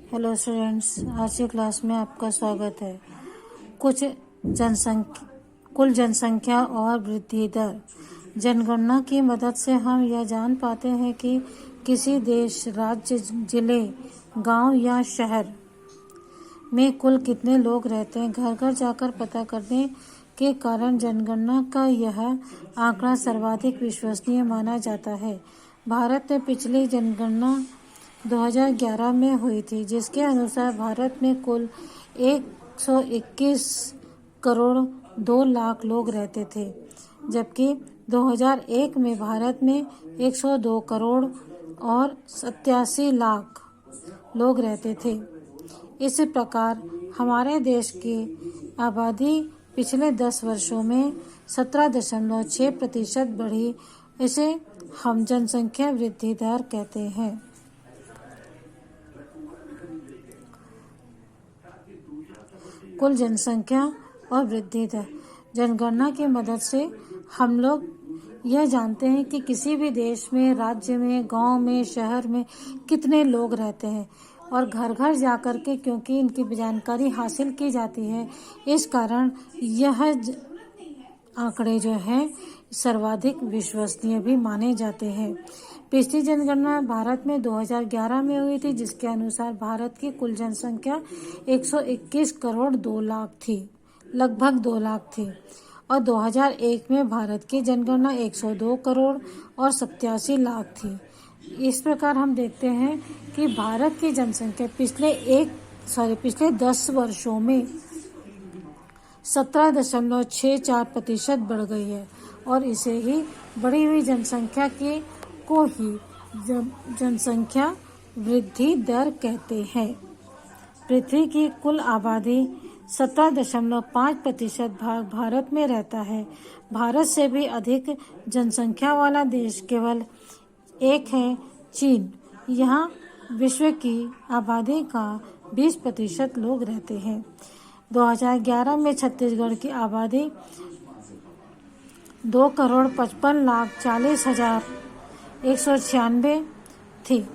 Hello students, आज की class में आपका स्वागत है। कुल जनसंख्या और वृद्धि दर। जनगणना की मदद से हम यह जान पाते हैं कि किसी देश, राज्य, जिले, गांव या शहर में कुल कितने लोग रहते हैं। घर घर जाकर पता करने के कारण जनगणना का यह आंकड़ा सर्वाधिक विश्वसनीय माना जाता है। भारत में पिछली जनगणना 2011 में हुई थी, जिसके अनुसार भारत में कुल 121 करोड़ 2 लाख लोग रहते थे, जबकि 2001 में भारत में 102 करोड़ और 87 लाख लोग रहते थे। इस प्रकार हमारे देश की आबादी पिछले 10 वर्षों में 17.6% बढ़ी। इसे हम जनसंख्या वृद्धि दर कहते हैं। कुल जनसंख्या और वृद्धि दर। जनगणना की मदद से हम लोग यह जानते हैं कि किसी भी देश में, राज्य में, गांव में, शहर में कितने लोग रहते हैं, और घर घर जाकर के क्योंकि इनकी जानकारी हासिल की जाती है, इस कारण यह आंकड़े जो हैं सर्वाधिक विश्वसनीय भी माने जाते हैं। पिछली जनगणना भारत में 2011 में हुई थी, जिसके अनुसार भारत की कुल जनसंख्या 121 करोड़ 2 लाख थी, लगभग 2 लाख थी, और 2001 में भारत की जनगणना 102 करोड़ और 87 लाख थी। इस प्रकार हम देखते हैं कि भारत की जनसंख्या पिछले 10 वर्षों में 17.64% बढ़ गई है, और इसे ही बढ़ी हुई जनसंख्या को ही जनसंख्या वृद्धि दर कहते हैं। पृथ्वी की कुल आबादी 17.5% भाग भारत में रहता है। भारत से भी अधिक जनसंख्या वाला देश केवल एक है, चीन। यहाँ विश्व की आबादी का 20% लोग रहते हैं। 2011 में छत्तीसगढ़ की आबादी 2,55,40,196 थी,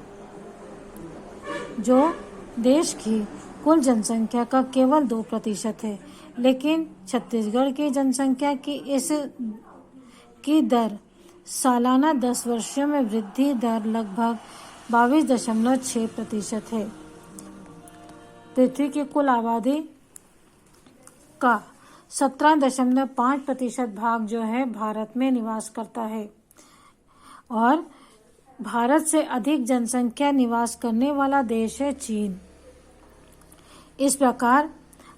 जो देश की कुल जनसंख्या का केवल 2% है। लेकिन छत्तीसगढ़ की जनसंख्या की दर सालाना 10 वर्षों में वृद्धि दर लगभग 22.6% है। पृथ्वी की कुल आबादी का 17.5% भाग जो है भारत में निवास करता है, और भारत से अधिक जनसंख्या निवास करने वाला देश है चीन। इस प्रकार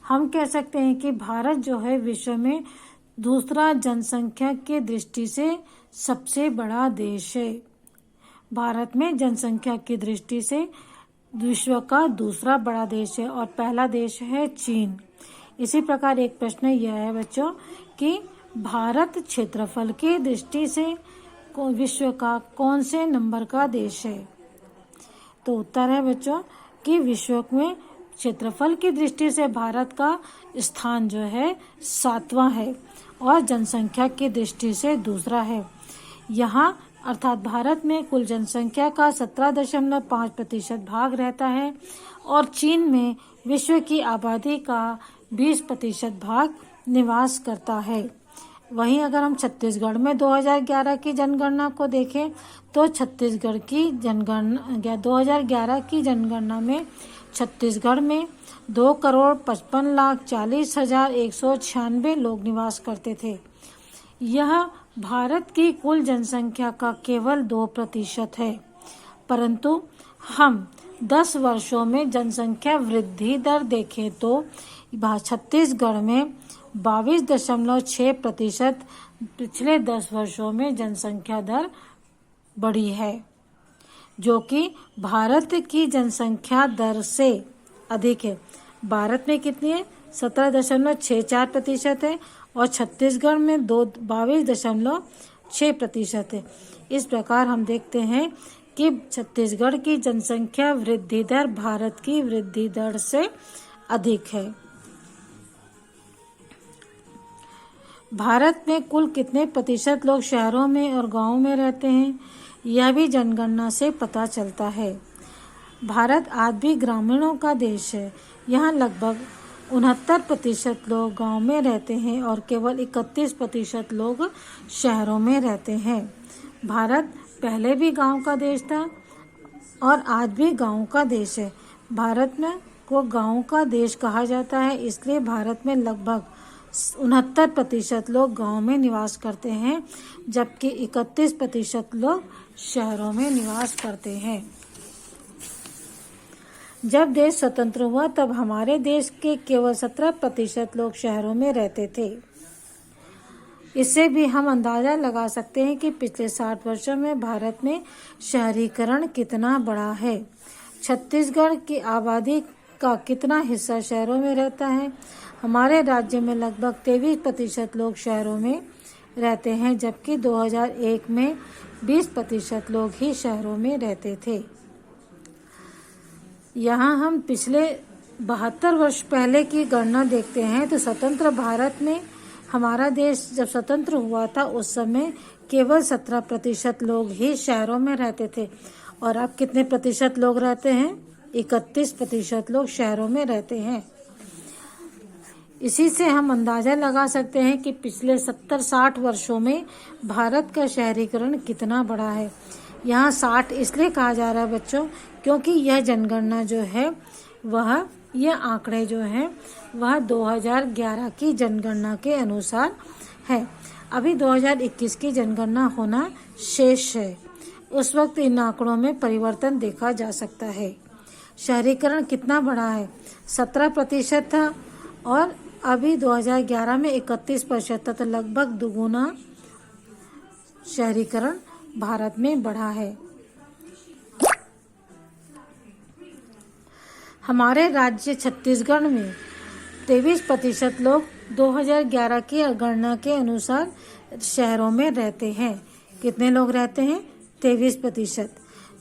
हम कह सकते हैं कि भारत जो है विश्व में दूसरा जनसंख्या की दृष्टि से सबसे बड़ा देश है। भारत में जनसंख्या की दृष्टि से विश्व का दूसरा बड़ा देश है, और पहला देश है चीन। इसी प्रकार एक प्रश्न यह है बच्चों कि भारत क्षेत्रफल की दृष्टि से विश्व का कौन से नंबर का देश है। तो उत्तर है बच्चों कि विश्व में क्षेत्रफल की दृष्टि से भारत का स्थान जो है 7वां है, और जनसंख्या की दृष्टि से दूसरा है। यहाँ अर्थात भारत में कुल जनसंख्या का 17.5% भाग रहता है, और चीन में विश्व की आबादी का 20% भाग निवास करता है। वहीं अगर हम छत्तीसगढ़ में 2011 की जनगणना को देखें, तो 2011 की जनगणना में छत्तीसगढ़ में 2,55,40,196 लोग निवास करते थे। यह भारत की कुल जनसंख्या का केवल 2% है, परंतु हम 10 वर्षों में जनसंख्या वृद्धि दर देखें तो छत्तीसगढ़ में 22.6% पिछले 10 वर्षों में जनसंख्या दर बढ़ी है, जो कि भारत की जनसंख्या दर से अधिक है। भारत में कितनी है? 17.64% है, और छत्तीसगढ़ में 22.6% है। इस प्रकार हम देखते हैं कि छत्तीसगढ़ की जनसंख्या वृद्धि दर भारत की वृद्धि दर से अधिक है। भारत में कुल कितने प्रतिशत लोग शहरों में और गांवों में रहते हैं, यह भी जनगणना से पता चलता है। भारत आज भी ग्रामीणों का देश है। यहाँ लगभग 69% लोग गांव में रहते हैं और केवल 31% लोग शहरों में रहते हैं। भारत पहले भी गांव का देश था और आज भी गांव का देश है। भारत में को गांव का देश कहा जाता है, इसलिए भारत में लगभग 69% लोग गांव में निवास करते हैं, जबकि 31% लोग शहरों में निवास करते हैं। जब देश स्वतंत्र हुआ तब हमारे देश के केवल 17% लोग शहरों में रहते थे। इससे भी हम अंदाजा लगा सकते हैं कि पिछले 60 वर्षों में भारत में शहरीकरण कितना बढ़ा है। छत्तीसगढ़ की आबादी का कितना हिस्सा शहरों में रहता है? हमारे राज्य में लगभग 23% लोग शहरों में रहते हैं, जबकि 2001 में 20% लोग ही शहरों में रहते थे। यहाँ हम पिछले 72 वर्ष पहले की गणना देखते हैं तो स्वतंत्र भारत में हमारा देश जब स्वतंत्र हुआ था उस समय केवल 17% लोग ही शहरों में रहते थे और अब कितने प्रतिशत लोग रहते हैं? 31% लोग शहरों में रहते हैं। इसी से हम अंदाजा लगा सकते हैं कि पिछले 70-60 वर्षों में भारत का शहरीकरण कितना बढ़ा है। यहाँ 60 इसलिए कहा जा रहा है बच्चों, क्योंकि यह जनगणना जो है यह आंकड़े जो हैं वह 2011 की जनगणना के अनुसार है। अभी 2021 की जनगणना होना शेष है। उस वक्त इन आंकड़ों में परिवर्तन देखा जा सकता है। शहरीकरण कितना बढ़ा है? 17% था और अभी 2011 में 31% तो लगभग दुगुना शहरीकरण भारत में बढ़ा है। हमारे राज्य छत्तीसगढ़ में 23% लोग 2011 की गणना के अनुसार शहरों में रहते हैं। कितने लोग रहते हैं? 23%।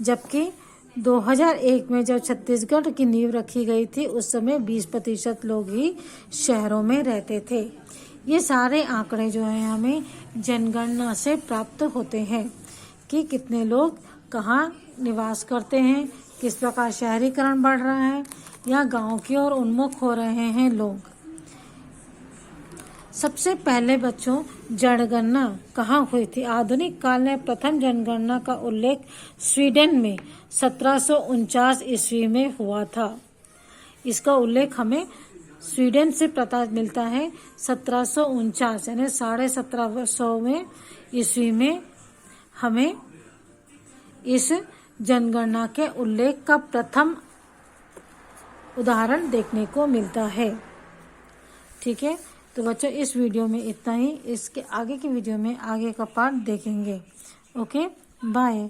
जबकि 2001 में जब छत्तीसगढ़ की नींव रखी गई थी उस समय 20% लोग ही शहरों में रहते थे। ये सारे आंकड़े जो हैं हमें जनगणना से प्राप्त होते हैं कि कितने लोग कहाँ निवास करते हैं, किस प्रकार शहरीकरण बढ़ रहा है या गांव की ओर उन्मुख हो रहे हैं लोग। सबसे पहले बच्चों जनगणना कहाँ हुई थी? आधुनिक काल में प्रथम जनगणना का उल्लेख स्वीडन में 1749 ईस्वी में हुआ था। इसका उल्लेख हमें स्वीडन से पता मिलता है 1749 यानी 1750 ईस्वी में हमें इस जनगणना के उल्लेख का प्रथम उदाहरण देखने को मिलता है। ठीक है, तो बच्चों इस वीडियो में इतना ही। इसके आगे की वीडियो में आगे का पार्ट देखेंगे। Okay, bye.